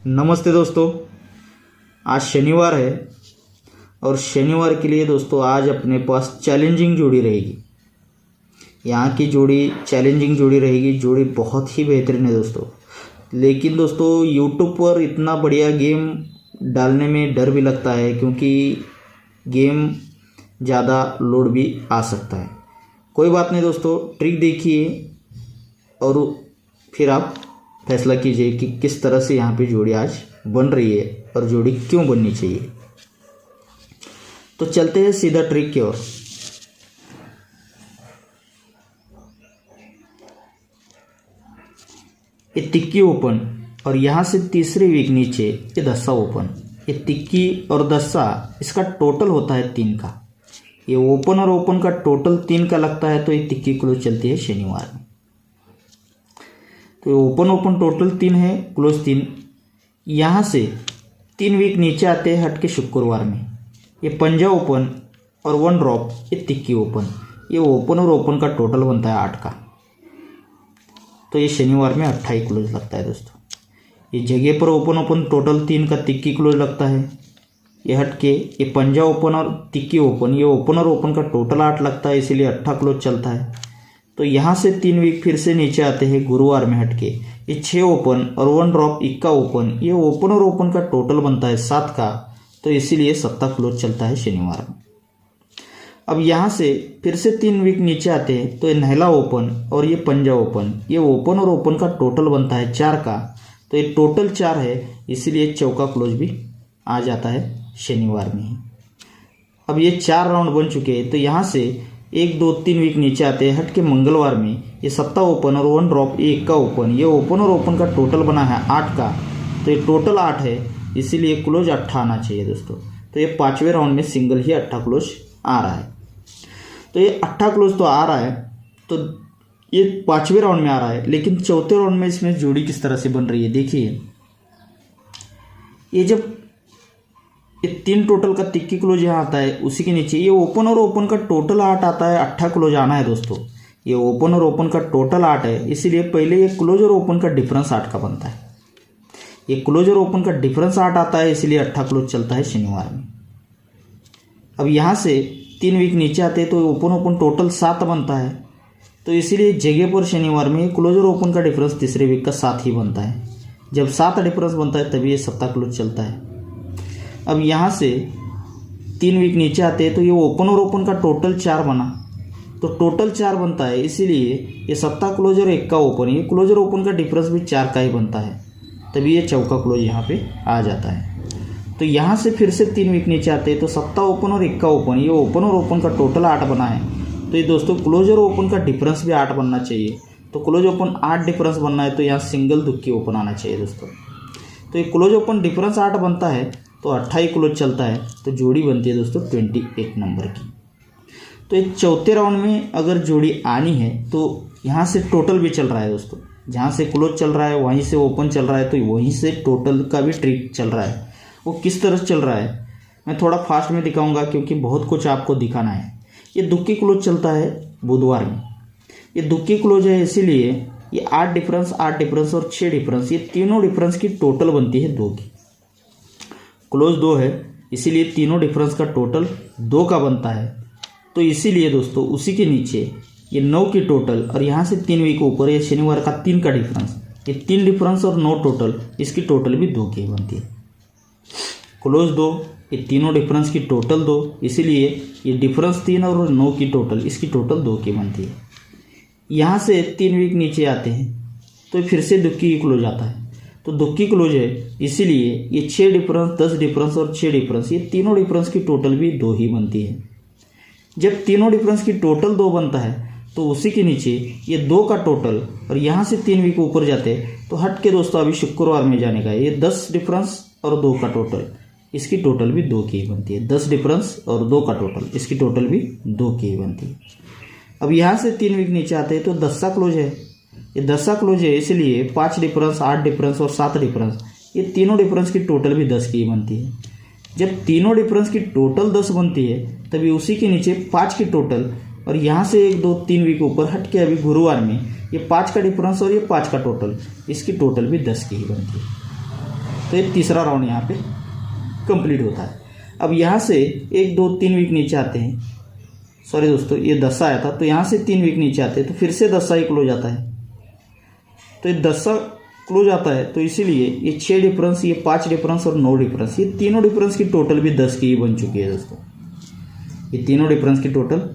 नमस्ते दोस्तों। आज शनिवार है और शनिवार के लिए दोस्तों आज अपने पास चैलेंजिंग जोड़ी रहेगी। यहाँ की जोड़ी चैलेंजिंग जोड़ी रहेगी। जोड़ी बहुत ही बेहतरीन है दोस्तों, लेकिन दोस्तों यूट्यूब पर इतना बढ़िया गेम डालने में डर भी लगता है क्योंकि गेम ज़्यादा लोड भी आ सकता है। कोई बात नहीं दोस्तों, ट्रिक देखिए और फिर आप फैसला कीजिए कि किस तरह से यहाँ पे जोड़ी आज बन रही है और जोड़ी क्यों बननी चाहिए। तो चलते हैं सीधा ट्रिक की ओर। ये तिक्की ओपन और यहाँ से तीसरे वीक नीचे ये दस्सा ओपन। ये तिक्की और दस्सा इसका टोटल होता है 3 का। ये ओपन और ओपन का टोटल 3 का लगता है, तो ये तिक्की क्लोज चलती है शनिवार में। तो ओपन टोटल 3 है, क्लोज 3। यहाँ से 3 वीक नीचे आते हैं हट के शुक्रवार में। ये पंजा ओपन और 1 ड्रॉप ये तिक्की ओपन। ये ओपन और ओपन का टोटल बनता है 8 का, तो ये शनिवार में 28 क्लोज लगता है दोस्तों। ये जगह पर ओपन टोटल 3 का तिक्की क्लोज लगता है। ये हट के ये पंजा ओपन और तिक्की ओपन, ये ओपन और ओपन का टोटल 8 लगता है, इसीलिए 8 क्लोज चलता है। तो यहाँ से 3 वीक फिर से नीचे आते हैं गुरुवार में हट के। ये 6 ओपन और 1 ड्रॉप इक्का ओपन, ये ओपन और ओपन का टोटल बनता है 7 का, तो इसीलिए 7 क्लोज चलता है शनिवार में। अब यहाँ से फिर से 3 वीक नीचे आते हैं, तो ये नहला ओपन और ये पंजा ओपन, ये ओपन और ओपन का टोटल बनता है 4 का, तो ये टोटल 4 है, इसीलिए चौका क्लोज भी आ जाता है शनिवार में ही। अब ये 4 राउंड बन चुके हैं, तो यहाँ से 1 2 3 वीक नीचे आते हैं हट के मंगलवार में। ये 7 ओपन और 1 ड्रॉप ये इक्का ओपन, ये ओपन और ओपन का टोटल बना है 8 का, तो ये टोटल 8 है, इसीलिए क्लोज 8 आना चाहिए दोस्तों। तो ये 5वें राउंड में सिंगल ही 8 क्लोज आ रहा है। तो ये 8 क्लोज तो आ रहा है, तो ये 5वें राउंड में आ रहा है, लेकिन चौथे राउंड में इसमें जोड़ी किस तरह से बन रही है देखिए। ये जब ये 3 टोटल का तिक्की क्लोज यहाँ आता है, उसी के नीचे ये ओपन और ओपन का टोटल 8 आता है, 8 क्लोज आना है दोस्तों। ये ओपन और ओपन का टोटल 8 है, इसीलिए पहले ये क्लोज और ओपन का डिफरेंस 8 का बनता है। ये क्लोज और ओपन का डिफरेंस 8 आता है, इसलिए 8 क्लोज चलता है शनिवार में। अब यहाँ से 3 वीक नीचे आते हैं, तो ओपन टोटल 7 बनता है, तो इसीलिए जगह पर शनिवार में क्लोज और ओपन का डिफरेंस तीसरे वीक का 7 ही बनता है। जब 7 डिफरेंस बनता है तभी ये 7 क्लोज चलता है। अब यहाँ से 3 वीक नीचे आते हैं, तो ये ओपन और ओपन का टोटल 4 बना, तो टोटल 4 बनता है, इसीलिए ये 7 क्लोज और 1 ओपन, ये क्लोज और ओपन का डिफरेंस भी 4 का ही बनता है, तभी ये चौका क्लोज यहाँ पे आ जाता है। तो यहाँ से फिर से 3 वीक नीचे आते हैं, तो 7 ओपन और 1 ओपन, ये ओपन और ओपन का टोटल 8 बना है, तो ये दोस्तों क्लोज और ओपन का डिफरेंस भी 8 बनना चाहिए। तो क्लोज ओपन 8 डिफरेंस बनना है, तो यहाँ सिंगल दुक्की ओपन आना चाहिए दोस्तों। तो ये क्लोज ओपन डिफरेंस 8 बनता है, तो 28 क्लोज चलता है, तो जोड़ी बनती है दोस्तों 21 नंबर की। तो एक चौथे राउंड में अगर जोड़ी आनी है, तो यहाँ से टोटल भी चल रहा है दोस्तों। जहाँ से क्लोज चल रहा है वहीं से ओपन चल रहा है, तो वहीं से टोटल का भी ट्रिक चल रहा है। वो किस तरह चल रहा है मैं थोड़ा फास्ट में दिखाऊंगा, क्योंकि बहुत कुछ आपको दिखाना है। ये दुक्की क्लोज चलता है बुधवार में। ये दुक्की क्लोज है, इसीलिए ये 8 डिफरेंस और 6 डिफरेंस, ये तीनों डिफरेंस की टोटल बनती है 2 की। क्लोज 2 है, इसीलिए तीनों डिफरेंस का टोटल 2 का बनता है। तो इसीलिए दोस्तों उसी के नीचे ये 9 की टोटल और यहाँ से 3 वीक ऊपर ये शनिवार का 3 का डिफरेंस, ये 3 डिफरेंस और 9 टोटल, इसकी टोटल भी 2 की बनती है। क्लोज 2, ये तीनों डिफरेंस की टोटल 2, इसीलिए ये डिफरेंस 3 और 9 की टोटल, इसकी टोटल 2 की बनती है। यहाँ से 3 वीक नीचे आते हैं, तो फिर से दुक्की क्लोज आता है, तो दुक्की क्लोज है, इसीलिए ये 6 डिफरेंस 10 डिफरेंस और 6 डिफरेंस, ये तीनों डिफरेंस की टोटल भी 2 ही बनती है। जब तीनों डिफरेंस की टोटल 2 बनता है, तो उसी के नीचे ये 2 का टोटल और यहाँ से 3 वीक ऊपर जाते हैं, तो हट के दोस्तों अभी शुक्रवार में जाने का है। ये 10 डिफरेंस और 2 का टोटल, इसकी टोटल भी 2 की ही बनती है। 10 डिफरेंस और 2 का टोटल, इसकी टोटल भी 2 की ही बनती है। अब यहाँ से 3 वीक नीचे आते हैं, तो 10 क्लोज है। ये 10 क्लोज है, इसलिए 5 डिफरेंस 8 डिफरेंस और 7 डिफरेंस, ये तीनों डिफरेंस की टोटल भी 10 की ही बनती है। जब तीनों डिफरेंस की टोटल 10 बनती है, तभी उसी के नीचे 5 की टोटल और यहाँ से 1 2 3 वीक ऊपर हट के अभी गुरुवार में ये 5 का डिफरेंस और ये 5 का टोटल, इसकी टोटल भी 10 की ही बनती है। तो ये तीसरा राउंड यहाँ पे कंप्लीट होता है। अब यहाँ से 1 2 3 वीक नीचे आते हैं, सॉरी दोस्तों ये 10 आया था, तो यहाँ से 3 वीक नीचे आते हैं तो फिर से 10 ही क्लोज आता है। तो ये 10 क्लोज आता है, तो इसीलिए ये 6 डिफरेंस, ये 5 डिफरेंस और 9 डिफरेंस, ये तीनों डिफरेंस की टोटल भी 10 की ही बन चुकी है दोस्तों। ये तीनों डिफरेंस की टोटल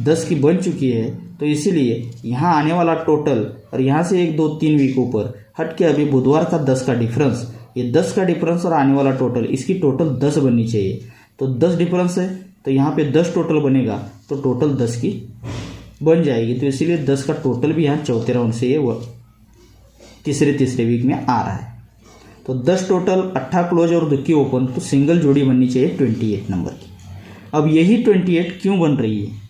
10 की बन चुकी है। तो इसीलिए यहाँ आने वाला टोटल और यहाँ से 1 2 3 वीक ऊपर हट के अभी बुधवार का 10 का डिफरेंस, ये 10 का डिफरेंस और आने वाला टोटल, इसकी टोटल 10 बननी चाहिए। तो 10 डिफरेंस है तो यहाँ पे 10 टोटल बनेगा, तो टोटल 10 की बन जाएगी। तो इसीलिए 10 का टोटल भी यहाँ चौथे राउंड से ये तीसरे वीक में आ रहा है। तो 10 टोटल, 8 क्लोज और 2 की ओपन, तो सिंगल जोड़ी बननी चाहिए 28 नंबर की। अब यही 28 क्यों बन रही है?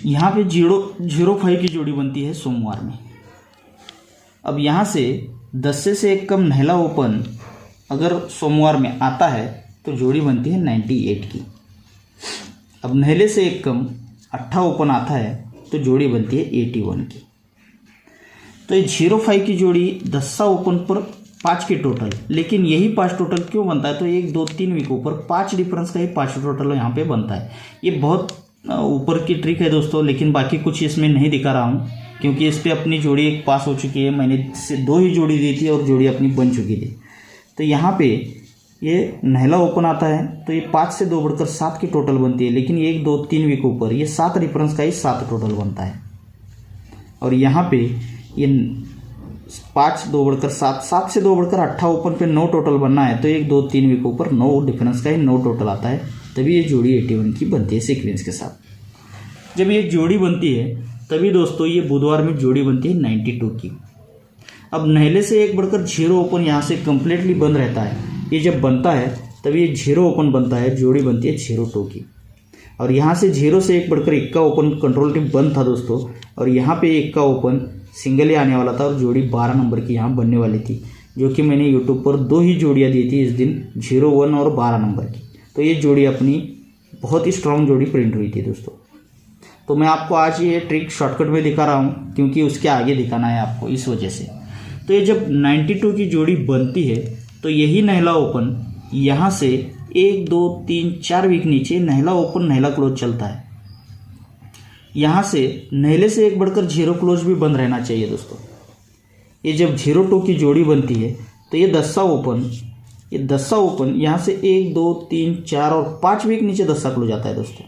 यहाँ पे 0-0-5 की जोड़ी बनती है सोमवार में। अब यहाँ से 10 से एक कम नहला ओपन अगर सोमवार में आता है तो जोड़ी बनती है 98 की। अब नहले से एक कम 8 ओपन आता है तो जोड़ी बनती है 81 की। तो ये 0-5 की जोड़ी 10 ओपन पर 5 की टोटल, लेकिन यही 5 टोटल क्यों बनता है? तो 1 2 3 वीक ऊपर 5 डिफरेंस का ही 5 टोटल यहाँ पे बनता है। ये बहुत ऊपर की ट्रिक है दोस्तों, लेकिन बाकी कुछ इसमें नहीं दिखा रहा हूँ क्योंकि इस पर अपनी जोड़ी एक पास हो चुकी है। मैंने 2 ही जोड़ी दी थी और जोड़ी अपनी बन चुकी थी। तो यहाँ पे ये नहला ओपन आता है तो ये 5 से 2 बढ़कर 7 की टोटल बनती है, लेकिन 1 2 3 वीक ऊपर ये 7 डिफरेंस का ही 7 टोटल बनता है। और यहाँ पे ये 5 2 बढ़कर 7, 7 से 2 बढ़कर 8 ओपन पे 9 टोटल बनना है, तो 1 2 3 वीक ऊपर 9 डिफरेंस का ही 9 टोटल आता है, तभी ये जोड़ी 81 की बनती है सीक्वेंस के साथ। जब ये जोड़ी बनती है तभी दोस्तों ये बुधवार में जोड़ी बनती है 92 की। अब नहले से 1 बढ़कर 0 ओपन यहाँ से कंप्लीटली बंद रहता है। ये जब बनता है तभी ये 0 ओपन बनता है, जोड़ी बनती है 02 की। और यहाँ से 0 से 1 बढ़कर 1 का ओपन कंट्रोल टीम बंद था दोस्तों, और यहाँ पे 1 का ओपन सिंगल ही आने वाला था और जोड़ी 12 नंबर की यहाँ बनने वाली थी, जो कि मैंने यूट्यूब पर 2 ही जोड़ियाँ दी थी इस दिन, 0 1 और 12 नंबर की। तो ये जोड़ी अपनी बहुत ही स्ट्रांग जोड़ी प्रिंट हुई थी दोस्तों। तो मैं आपको आज ये ट्रिक शॉर्टकट में दिखा रहा हूँ क्योंकि उसके आगे दिखाना है आपको, इस वजह से। तो ये जब 92 की जोड़ी बनती है तो यही नहला ओपन यहाँ से 1 2 3 4 वीक नीचे नहला ओपन नहला क्लोज चलता है। यहाँ से नहले से 1 बढ़कर 0 क्लोज भी बंद रहना चाहिए दोस्तों। ये जब 02 की जोड़ी बनती है तो ये 10 ओपन यहाँ से 1 2 3 4 और 5 वीक नीचे 10 क्लोज आता है दोस्तों।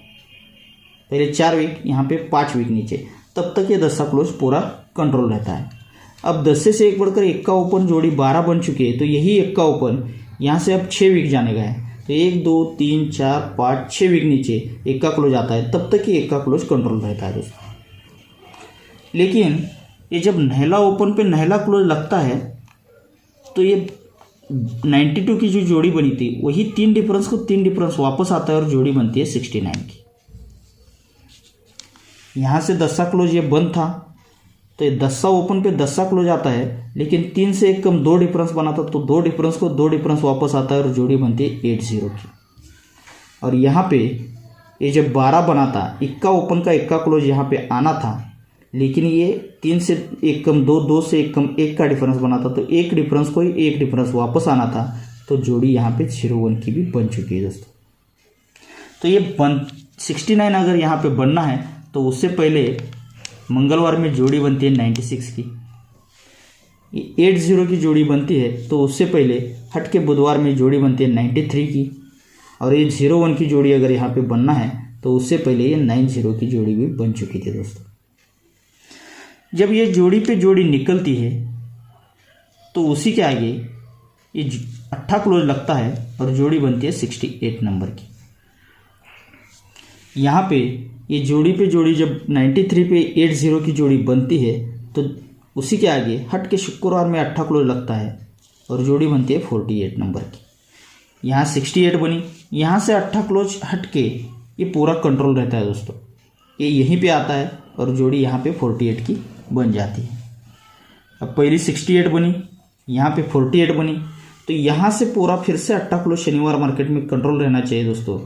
पहले 4 वीक, यहाँ पे 5 वीक नीचे, तब तक ये 10 क्लोज पूरा कंट्रोल रहता है। अब 10 से 1 बढ़कर 1 का ओपन जोड़ी 12 बन चुकी है, तो यही 1 का ओपन यहाँ से अब 6 वीक जाने का है। तो 1 2 3 4 5 6 वीक नीचे 1 का क्लोज आता है, तब तक ही 1 का क्लोज कंट्रोल रहता है दोस्तों। लेकिन ये जब नहला ओपन पे नहला क्लोज लगता है तो ये 92 की जो जोड़ी बनी थी वही 3 डिफरेंस को 3 डिफरेंस वापस आता है और जोड़ी बनती है 69 की। यहाँ से 10 क्लोज ये बंद था तो ये 10 ओपन पे 10 क्लोज आता है, लेकिन 3 से 1 कम 2 डिफरेंस बना था, तो 2 डिफरेंस को 2 डिफरेंस वापस आता है और जोड़ी बनती है 80 की। और यहाँ पे ये जब 12 बना था, 1 का ओपन का 1 का क्लोज यहाँ पे आना था, लेकिन ये 3 से 1 कम 2, 2 से 1 कम 1 का डिफरेंस बना था, तो 1 डिफरेंस को ही 1 डिफरेंस वापस आना था, तो जोड़ी यहाँ पे 01 की भी बन चुकी है दोस्तों। तो ये 69 अगर यहाँ पे बनना है तो उससे पहले मंगलवार में जोड़ी बनती है 96 की, 80 की जोड़ी बनती है, तो उससे पहले हट के बुधवार में जोड़ी बनती है 93 की, और ये 01 की जोड़ी अगर यहाँ पे बनना है तो उससे पहले ये 90 की जोड़ी भी बन चुकी थी दोस्तों। जब ये जोड़ी पे जोड़ी निकलती है तो उसी के आगे ये 8 क्लोज लगता है और जोड़ी बनती है 68 नंबर की। यहाँ पे ये जोड़ी पे जोड़ी जब 93 पे 80 की जोड़ी बनती है तो उसी के आगे हट के शुक्रवार में 8 क्लोज लगता है और जोड़ी बनती है 48 नंबर की। यहाँ 68 बनी, यहाँ से 8 क्लोज हट के ये पूरा कंट्रोल रहता है दोस्तों, ये यहीं पे आता है और जोड़ी यहाँ पे 48 की बन जाती है। अब पहली 68 बनी, यहाँ पे 48 बनी, तो यहाँ से पूरा फिर से 8 क्लोज शनिवार मार्केट में कंट्रोल रहना चाहिए दोस्तों।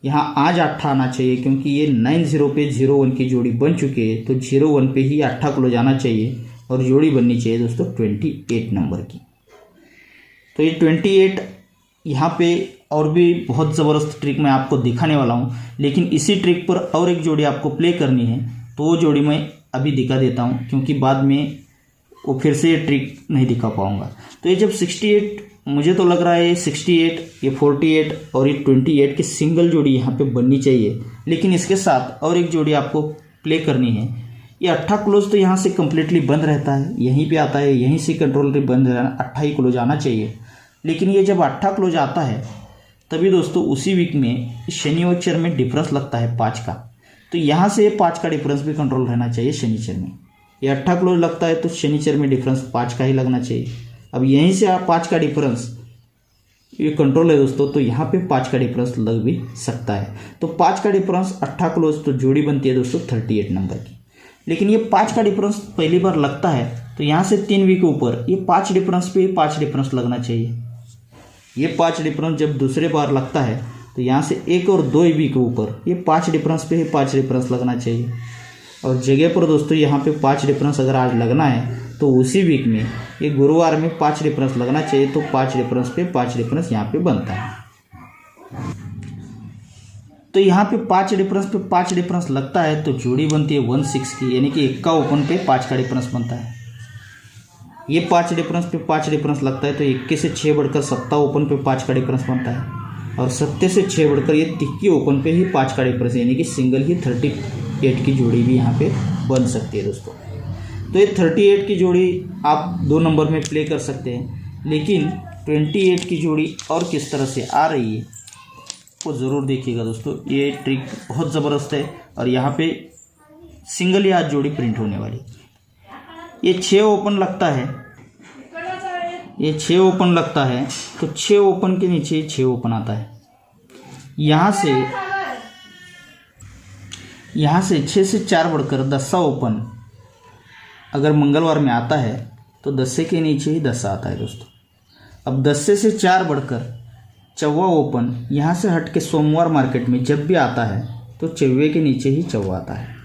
यहाँ आज 8 आना चाहिए, क्योंकि ये 90 पे 01 की जोड़ी बन चुकी है, तो 01 पे ही 8 क्लोज आना चाहिए और जोड़ी बननी चाहिए दोस्तों 28 नंबर की। तो ये 28 यहाँ पे और भी बहुत ज़बरदस्त ट्रिक मैं आपको दिखाने वाला हूँ, लेकिन इसी ट्रिक पर और एक जोड़ी आपको प्ले करनी है, तो वो जोड़ी मैं अभी दिखा देता हूँ, क्योंकि बाद में वो फिर से ये ट्रिक नहीं दिखा पाऊँगा। तो ये जब 68, मुझे तो लग रहा है 68, ये 48 और ये 28 की सिंगल जोड़ी यहाँ पे बननी चाहिए, लेकिन इसके साथ और एक जोड़ी आपको प्ले करनी है। ये 8 क्लोज तो यहाँ से कम्प्लीटली बंद रहता है, यहीं पे आता है, यहीं से कंट्रोल बंद रहना, 8 ही क्लोज आना चाहिए। लेकिन ये जब 8 क्लोज आता है तभी दोस्तों उसी वीक में शनिचर में डिफरेंस लगता है 5 का, तो यहाँ से 5 का डिफरेंस भी कंट्रोल रहना चाहिए शनिचर में। ये 8 क्लोज लगता है तो शनिचर में डिफरेंस 5 का ही लगना चाहिए। अब यहीं से 5 का डिफरेंस ये कंट्रोल है दोस्तों, तो यहाँ पे 5 का डिफरेंस लग भी सकता है। तो 5 का डिफरेंस 8 क्लोज, तो जोड़ी बनती है दोस्तों 38 नंबर की। लेकिन ये 5 का डिफरेंस पहली बार लगता है तो यहाँ से 3 वीक ऊपर ये 5 डिफरेंस पे 5 डिफरेंस लगना चाहिए। ये 5 डिफरेंस जब दूसरे बार लगता है तो यहाँ से 1 और 2 वीक ऊपर ये 5 डिफरेंस पे ही 5 डिफरेंस लगना चाहिए। और जगह पर दोस्तों यहाँ पे 5 डिफरेंस अगर आज लगना है तो उसी वीक में ये गुरुवार में 5 डिफरेंस लगना चाहिए, तो 5 डिफरेंस पे 5 डिफरेंस यहाँ पे बनता है। तो यहाँ पे 5 डिफरेंस पे 5 डिफरेंस लगता है तो जोड़ी बनती है 16 की, यानी कि 1 का ओपन पे 5 का डिफरेंस बनता है। ये 5 डिफरेंस पे 5 डिफरेंस लगता है तो 21 से 6 बढ़कर 7 ओपन पे 5 का डिफरेंस बनता है, और 7 से 6 बढ़कर ये 23 ओपन पे ही 5 का डिफरेंस, यानी कि सिंगल ही 38 की जोड़ी भी यहाँ पे बन सकती है दोस्तों। तो ये 38 की जोड़ी आप 2 नंबर में प्ले कर सकते हैं, लेकिन 28 की जोड़ी और किस तरह से आ रही है वो ज़रूर देखिएगा दोस्तों। ये ट्रिक बहुत ज़बरदस्त है और यहाँ पे सिंगल ही आज जोड़ी प्रिंट होने वाली। ये 6 ओपन लगता है, ये 6 ओपन लगता है तो 6 ओपन के नीचे 6 ओपन आता है। यहाँ से 6 से 4 बढ़कर 10 ओपन अगर मंगलवार में आता है तो 10 के नीचे ही 10 आता है दोस्तों। अब 10 से 4 बढ़कर 14 ओपन यहाँ से हट के सोमवार मार्केट में जब भी आता है तो 14 के नीचे ही 14 आता है।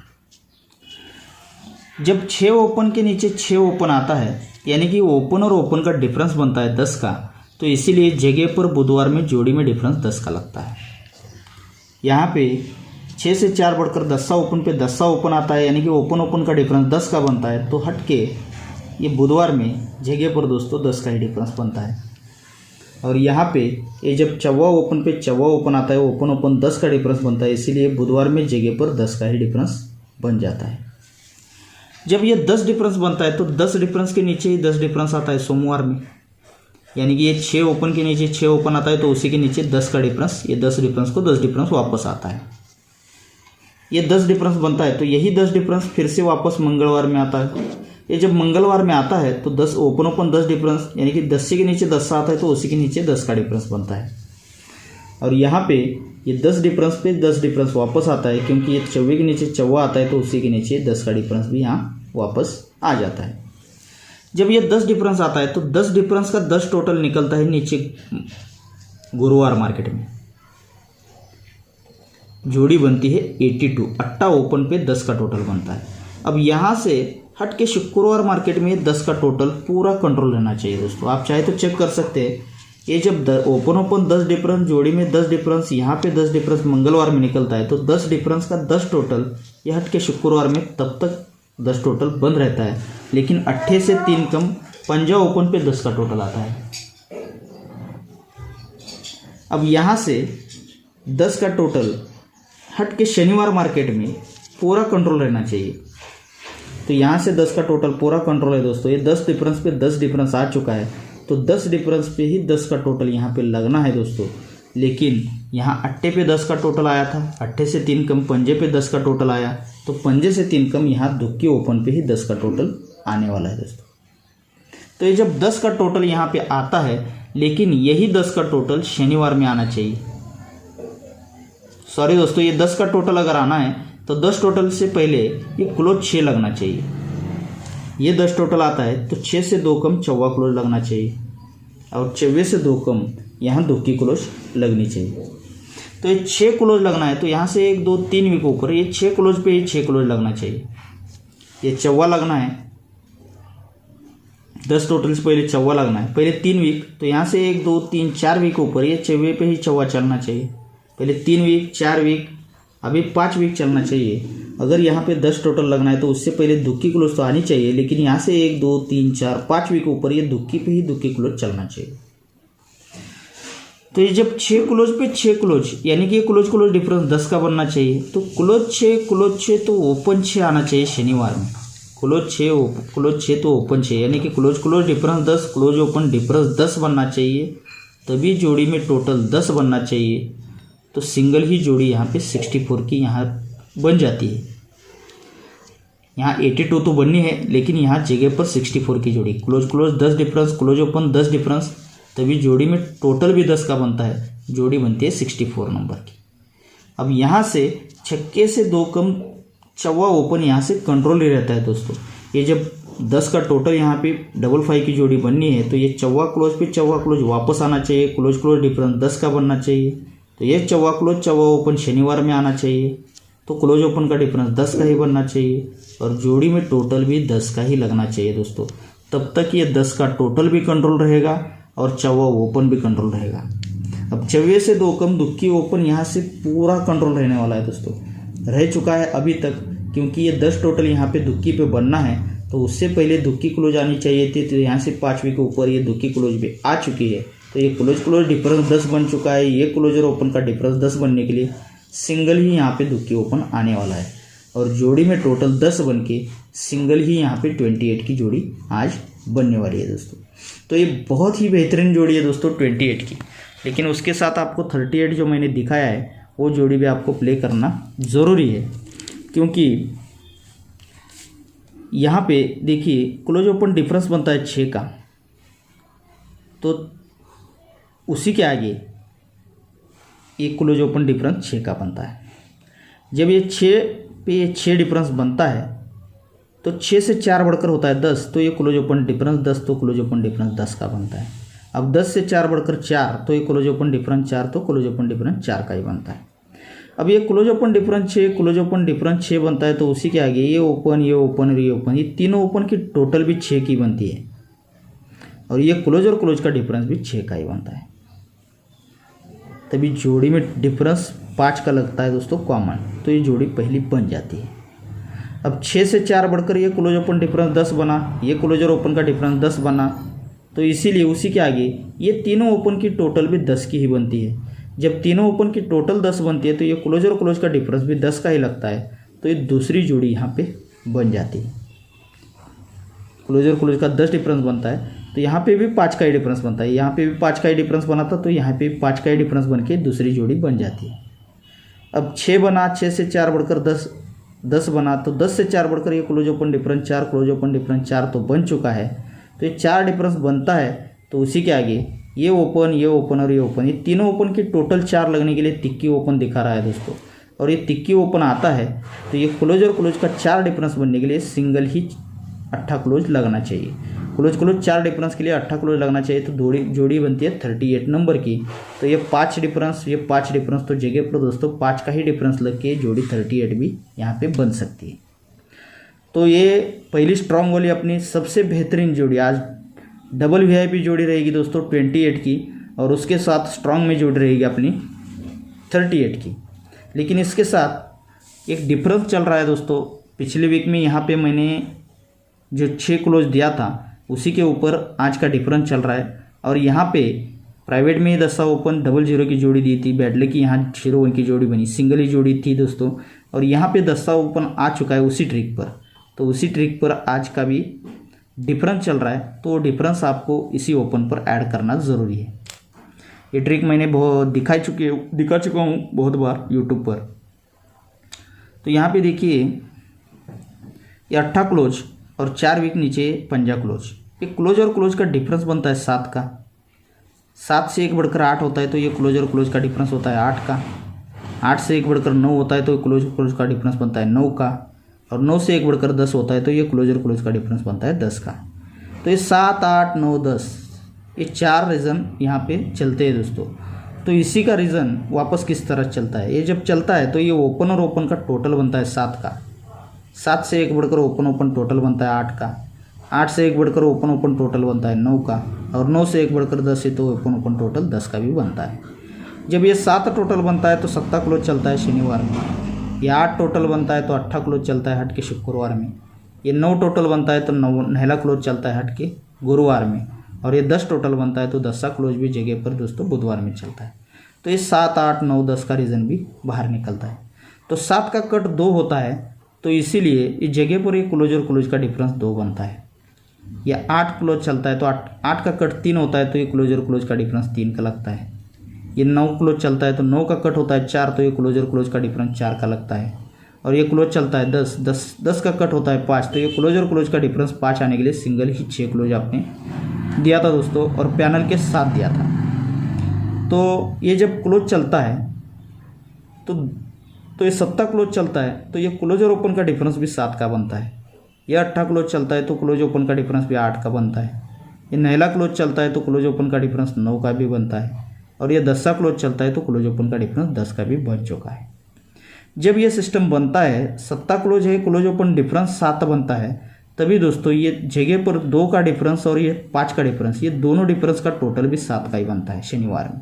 जब 6 ओपन के नीचे 6 ओपन आता है, यानी कि ओपन और ओपन का डिफरेंस बनता है 10 का, तो इसीलिए जगह पर बुधवार में जोड़ी में डिफरेंस 10 का लगता है। यहाँ पे 6 से 4 बढ़कर 10 ओपन पे 10 ओपन आता है, यानी कि ओपन का डिफरेंस 10 का बनता है, तो हट के ये बुधवार में जगह पर दोस्तों 10 का ही डिफरेंस बनता है। और यहाँ पे ये जब 14 ओपन पे 14 ओपन आता है, ओपन 10 का डिफरेंस बनता है, इसीलिए बुधवार में जगह पर 10 का ही डिफरेंस बन जाता है। जब ये 10 डिफरेंस बनता है तो 10 डिफरेंस के नीचे ही 10 डिफरेंस आता है सोमवार में, यानी कि ये 6 ओपन के नीचे 6 ओपन आता है तो उसी के नीचे 10 का डिफरेंस, ये 10 डिफरेंस को 10 डिफरेंस वापस आता है। ये 10 डिफरेंस बनता है तो यही 10 डिफरेंस फिर से वापस मंगलवार में आता है। ये जब मंगलवार में आता है तो 10 ओपन 10 डिफरेंस, यानी कि 10 के नीचे 10 आता है तो उसी के नीचे 10 का डिफरेंस बनता है। और यहाँ पे ये 10 डिफरेंस पे 10 डिफरेंस वापस आता है, क्योंकि ये 24 के नीचे 14 आता है तो उसी के नीचे 10 का डिफरेंस भी यहाँ वापस आ जाता है। जब ये 10 डिफरेंस आता है तो 10 डिफरेंस का 10 टोटल निकलता है नीचे गुरुवार मार्केट में, जोड़ी बनती है 82, 8 ओपन पे 10 का टोटल बनता है। अब यहाँ से हट के शुक्रवार मार्केट में 10 का टोटल पूरा कंट्रोल रहना चाहिए दोस्तों। आप चाहे तो चेक कर सकते हैं, ये जब ओपन 10 डिफरेंस, जोड़ी में 10 डिफरेंस, यहाँ पे 10 डिफरेंस मंगलवार में निकलता है तो 10 डिफरेंस का 10 टोटल ये हट के शुक्रवार में तब तक 10 टोटल बंद रहता है, लेकिन 8 से 3 कम 15 ओपन पे 10 का टोटल आता है। अब यहाँ से 10 का टोटल हट के शनिवार मार्केट में पूरा कंट्रोल रहना चाहिए, तो यहाँ से 10 का टोटल पूरा कंट्रोल है दोस्तों। ये 10 डिफरेंस पे 10 डिफरेंस आ चुका है तो 10 डिफरेंस पे ही 10 का टोटल यहाँ पे लगना है दोस्तों। लेकिन यहाँ 8 पे 10 का टोटल आया था, 8 से 3 कम 5 पे 10 का टोटल आया, तो 5 से 3 कम यहाँ दुक्की ओपन पे ही 10 का टोटल आने वाला है दोस्तों। तो ये जब 10 का टोटल यहाँ पे आता है, लेकिन यही 10 का टोटल शनिवार में आना चाहिए। सॉरी दोस्तों, ये 10 का टोटल अगर आना है तो 10 टोटल से पहले ये क्लोज 6 लगना चाहिए। ये 10 टोटल आता है तो 6 से 2 कम 14 क्लोज लगना चाहिए, और 24 से 2 कम यहाँ दुक्की क्लोज लगनी चाहिए। तो तो ये 6 क्लोज लगना है, तो यहाँ से 1 2 3 वीक ऊपर ये 6 क्लोज पे ही 6 क्लोज लगना चाहिए। ये चौवा लगना है, 10 टोटल से पहले चौवा लगना है, पहले 3 वीक, तो यहाँ से 1 2 3 4 वीक ऊपर ये चौवे पे ही चौवा चलना चाहिए। पहले 3 वीक 4 वीक, अभी 5 वीक चलना चाहिए। अगर यहाँ पे 10 टोटल लगना है तो उससे पहले दुक्की क्लोज तो आनी चाहिए, लेकिन यहाँ से 1 2 3 4 5 वीक ऊपर ये दुक्की पे ही दुक्की क्लोज चलना चाहिए। तो ये जब 6 क्लोज पे 6 क्लोज, यानी कि ये क्लोज क्लोज डिफरेंस 10 का बनना चाहिए, तो क्लोज 6 तो ओपन 6 आना चाहिए शनिवार में। क्लोज 6 तो ओपन 6, यानी कि close close difference 10, close open difference 10 बनना चाहिए, तभी जोड़ी में टोटल 10 बनना चाहिए। तो सिंगल ही जोड़ी यहाँ पे 64 की यहाँ बन जाती है। यहाँ 82 तो बननी है, लेकिन यहाँ जगह पर 64 की जोड़ी, close close 10 difference, close open 10 difference, तभी जोड़ी में टोटल भी 10 का बनता है, जोड़ी बनती है 64 नंबर की। अब यहाँ से छक्के से 2 कम चौवा ओपन यहाँ से कंट्रोल ही रहता है दोस्तों। ये जब 10 का टोटल यहाँ पे 55 की जोड़ी बननी है, तो ये चौवा क्लोज पे चौवा क्लोज वापस आना चाहिए, क्लोज क्लोज डिफरेंस 10 का बनना चाहिए। तो ये चौवा क्लोज चौवा ओपन शनिवार में आना चाहिए, तो क्लोज ओपन का डिफरेंस 10 का ही बनना चाहिए, और जोड़ी में टोटल भी 10 का ही लगना चाहिए दोस्तों। तब तक ये 10 का टोटल भी कंट्रोल रहेगा और चौवा ओपन भी कंट्रोल रहेगा। अब चौवे से 2 कम दुक्की ओपन यहाँ से पूरा कंट्रोल रहने वाला है दोस्तों, रह चुका है अभी तक, क्योंकि ये 10 टोटल यहाँ पे दुक्की पे बनना है, तो उससे पहले दुक्की क्लोज आनी चाहिए थी, तो यहाँ से 5 वीक ऊपर ये दुक्की क्लोज भी आ चुकी है, तो ये क्लोज क्लोज डिफरेंस 10 बन चुका है। ये क्लोज और ओपन का डिफरेंस 10 बनने के लिए सिंगल ही यहाँ पे दुक्की ओपन आने वाला है, और जोड़ी में टोटल 10 बन के सिंगल ही यहाँ पे 28 की जोड़ी आज बनने वाली है दोस्तों। तो ये बहुत ही बेहतरीन जोड़ी है दोस्तों 28 की, लेकिन उसके साथ आपको 38 जो मैंने दिखाया है वो जोड़ी भी आपको प्ले करना ज़रूरी है, क्योंकि यहाँ पे देखिए क्लोज ओपन डिफरेंस बनता है 6 का, तो उसी के आगे ये क्लोज ओपन डिफरेंस 6 का बनता है। जब ये 6 पे 6 डिफरेंस बनता है, तो 6 से 4 बढ़कर होता है 10, तो ये क्लोज ओपन डिफरेंस 10, तो क्लोज ओपन डिफरेंस 10 का बनता है। अब 10 से 4 बढ़कर 4, तो ये क्लोज ओपन डिफरेंस 4, तो क्लोज ओपन डिफरेंस 4 का ही बनता है। अब ये close open difference 6, close open difference 6 बनता है, तो उसी के आगे ये ओपन और ये ओपन, ये तीनों ओपन की टोटल भी 6 की बनती है, और ये क्लोज और क्लोज का डिफरेंस भी 6 का ही बनता है, तभी जोड़ी में डिफरेंस 5 का लगता है दोस्तों कॉमन, तो ये जोड़ी पहली बन जाती है। अब 6 से 4 बढ़कर ये क्लोज ओपन डिफरेंस 10 बना, ये क्लोज और ओपन का डिफरेंस 10 बना, तो इसीलिए उसी के आगे ये तीनों ओपन की टोटल भी 10 की ही बनती है। जब तीनों ओपन की टोटल 10 बनती है, तो ये क्लोज और क्लोज का डिफरेंस भी 10 का ही लगता है, तो ये दूसरी जोड़ी यहाँ पे बन जाती है। क्लोज और क्लोज का 10 डिफरेंस बनता है, तो यहाँ पे भी 5 का ही डिफरेंस बनता है, यहाँ पे भी 5 का ही डिफरेंस बना था, तो यहाँ पे भी 5 का ही डिफरेंस बन के दूसरी जोड़ी बन जाती है। अब 6 बना, 6 से 4 बढ़कर 10 बना, तो 10 से 4 बढ़कर ये close open difference 4, close open difference 4 तो बन चुका है, तो ये 4 डिफरेंस बनता है, तो उसी के आगे ये ओपन और ये ओपन, ये तीनों ओपन की टोटल 4 लगने के लिए तिक्की ओपन दिखा रहा है दोस्तों, और ये तिक्की ओपन आता है, तो ये क्लोज और क्लोज का 4 डिफरेंस बनने के लिए सिंगल ही 8 क्लोज लगना चाहिए। क्लोज क्लोज 4 डिफरेंस के लिए 8 क्लोज लगना चाहिए, तो जोड़ी बनती है 38 नंबर की। तो ये 5 डिफरेंस तो जगह पर दोस्तों 5 का ही डिफरेंस लग के जोड़ी 38 भी यहाँ पे बन सकती है। तो ये पहली स्ट्रॉन्ग वाली अपनी सबसे बेहतरीन जोड़ी आज डबल वीआईपी जोड़ी रहेगी दोस्तों 28 की, और उसके साथ स्ट्रॉन्ग में जोड़ी रहेगी अपनी 38 की। लेकिन इसके साथ एक डिफरेंस चल रहा है दोस्तों, पिछले वीक में यहाँ पे मैंने जो 6 क्लोज दिया था उसी के ऊपर आज का डिफरेंस चल रहा है, और यहाँ पे प्राइवेट में 10 ओपन 00 की जोड़ी दी थी, बैडले की यहाँ 01 की जोड़ी बनी, सिंगल ही जोड़ी थी दोस्तों, और यहाँ पे 10 ओपन आ चुका है उसी ट्रिक पर, तो उसी ट्रिक पर आज का भी डिफरेंस चल रहा है, तो डिफरेंस आपको इसी ओपन पर ऐड करना ज़रूरी है। ये ट्रिक मैंने बहुत दिखा चुका हूँ बहुत बार यूट्यूब पर। तो यहाँ पे देखिए ये 8 क्लोज और 4 वीक नीचे पंजा क्लोज, ये क्लोज और क्लोज का डिफरेंस बनता है 7 का, 7 से 1 बढ़कर 8 होता है, तो ये क्लोज और क्लोज का डिफरेंस होता है 8 का, 8 से 1 बढ़कर 9 होता है, तो क्लोज और क्लोज का डिफरेंस बनता है 9 का, और 9 से 1 बढ़कर 10 होता है, तो ये क्लोज और क्लोज का डिफरेंस बनता है 10 का। तो ये 7, 8, 9, 10 ये 4 रीज़न यहाँ पे चलते हैं दोस्तों। तो इसी का रीज़न वापस किस तरह चलता है, ये जब चलता है तो ये ओपन और ओपन का टोटल बनता है 7 का, 7 से एक बढ़कर ओपन ओपन टोटल बनता है 8 का, 8 से एक बढ़कर ओपन ओपन टोटल बनता है 9 का, और 9 से एक बढ़कर 10 है तो ओपन ओपन टोटल 10 का भी बनता है। जब ये 7 टोटल बनता है तो 7 क्लोज चलता है शनिवार में, ये 8 टोटल बनता है तो 8 क्लोज चलता है हट के शुक्रवार में, ये 9 टोटल बनता है तो 9 क्लोज चलता है हट के गुरुवार में, और ये 10 टोटल बनता है तो 10 क्लोज भी जगह पर दोस्तों बुधवार में चलता है। तो ये 7, 8, 9, 10 का रीज़न भी बाहर निकलता है। तो 7 का कट 2 होता है तो इसीलिए इस जगह पर ये क्लोज और क्लोज का डिफरेंस 2 बनता है। या 8 क्लोज चलता है तो 8 का कट 3 होता है तो ये क्लोज और क्लोज का डिफरेंस 3 का लगता है। ये 9 क्लोज चलता है तो 9 का कट होता है 4 तो ये क्लोज और क्लोज का डिफरेंस 4 का लगता है। और ये क्लोज चलता है 10 का कट होता है 5 तो ये क्लोज और क्लोज का डिफरेंस 5 आने के लिए सिंगल ही 6 क्लोज आपने दिया था दोस्तों, और पैनल के साथ दिया था। तो ये जब क्लोज चलता है तो ये 7 क्लोज चलता है तो ये क्लोज और ओपन का डिफरेंस भी 7 का बनता है। यह 8 क्लोज चलता है तो क्लोज ओपन का डिफरेंस भी 8 का बनता है। ये 9 क्लोज चलता है तो क्लोज ओपन का डिफरेंस 9 का भी बनता है। और ये 10 क्लोज चलता है तो क्लोज ओपन का डिफरेंस 10 का भी बन चुका है। जब ये सिस्टम बनता है 7 क्लोज है क्लोज ओपन डिफरेंस 7 बनता है, तभी दोस्तों ये जगह पर 2 का डिफरेंस और ये 5 का डिफरेंस, ये दोनों डिफरेंस का टोटल भी 7 का ही बनता है शनिवार में।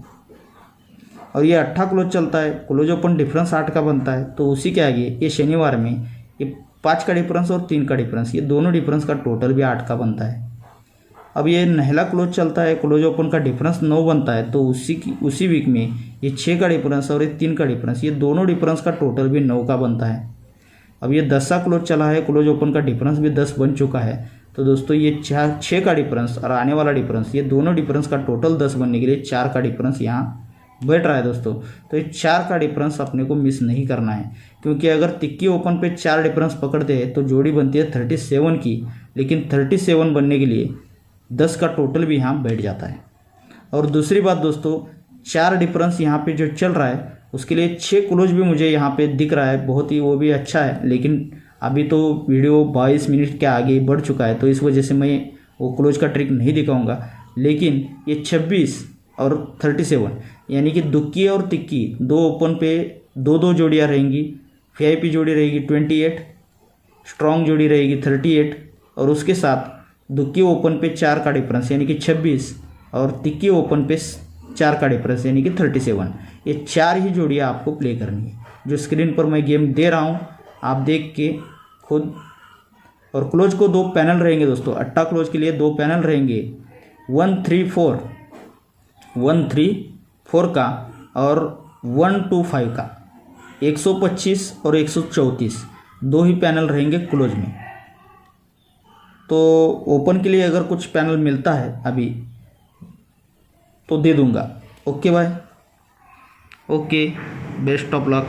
और ये 8 क्लोज चलता है क्लोज ओपन डिफरेंस 8 का बनता है, तो उसी के आगे ये शनिवार में ये 5 का डिफरेंस और 3 का डिफरेंस, ये दोनों डिफरेंस का टोटल भी 8 का बनता है। अब ये 9 क्लोज चलता है क्लोज ओपन का डिफरेंस 9 बनता है, तो उसी वीक में ये 6 का डिफरेंस और ये 3 का डिफरेंस, ये दोनों डिफरेंस का टोटल भी 9 का बनता है। अब ये 10 क्लोज चला है क्लोज ओपन का डिफरेंस भी 10 बन चुका है, तो दोस्तों ये 6 का डिफरेंस और आने वाला डिफरेंस, ये दोनों डिफरेंस का टोटल 10 बनने के लिए 4 का डिफरेंस यहाँ बैठ रहा है दोस्तों। तो ये 4 का डिफरेंस अपने को मिस नहीं करना है, क्योंकि अगर तिक्की ओपन पे 4 डिफरेंस पकड़ते हैं तो जोड़ी बनती है 37 की, लेकिन 37 बनने के लिए 10 का टोटल भी यहाँ बैठ जाता है। और दूसरी बात दोस्तों, 4 डिफरेंस यहाँ पे जो चल रहा है उसके लिए 6 क्लोज भी मुझे यहाँ पे दिख रहा है, बहुत ही वो भी अच्छा है। लेकिन अभी तो वीडियो 22 मिनट के आगे बढ़ चुका है, तो इस वजह से मैं वो क्लोज का ट्रिक नहीं दिखाऊंगा। लेकिन ये 26 और 37 यानी कि दुक्की और तिक्की 2 ओपन पे 2 जोड़ियाँ रहेंगी। VIP जोड़ी रहेगी 28, स्ट्रॉन्ग जोड़ी रहेगी 38, और उसके साथ दुक्की ओपन पे 4 का डिफरेंस यानी कि 26 और तिक्की ओपन पे 4 का डिफरेंस यानी कि 37, ये 4 ही जोड़ियाँ आपको प्ले करनी है। जो स्क्रीन पर मैं गेम दे रहा हूँ आप देख के खुद। और क्लोज को 2 पैनल रहेंगे दोस्तों, 8 क्लोज के लिए 2 पैनल रहेंगे, 134 का और 125 का, 125 और 134 2 ही पैनल रहेंगे क्लोज में। तो ओपन के लिए अगर कुछ पैनल मिलता है अभी तो दे दूंगा। ओके भाई, ओके, बेस्ट ऑफ लक।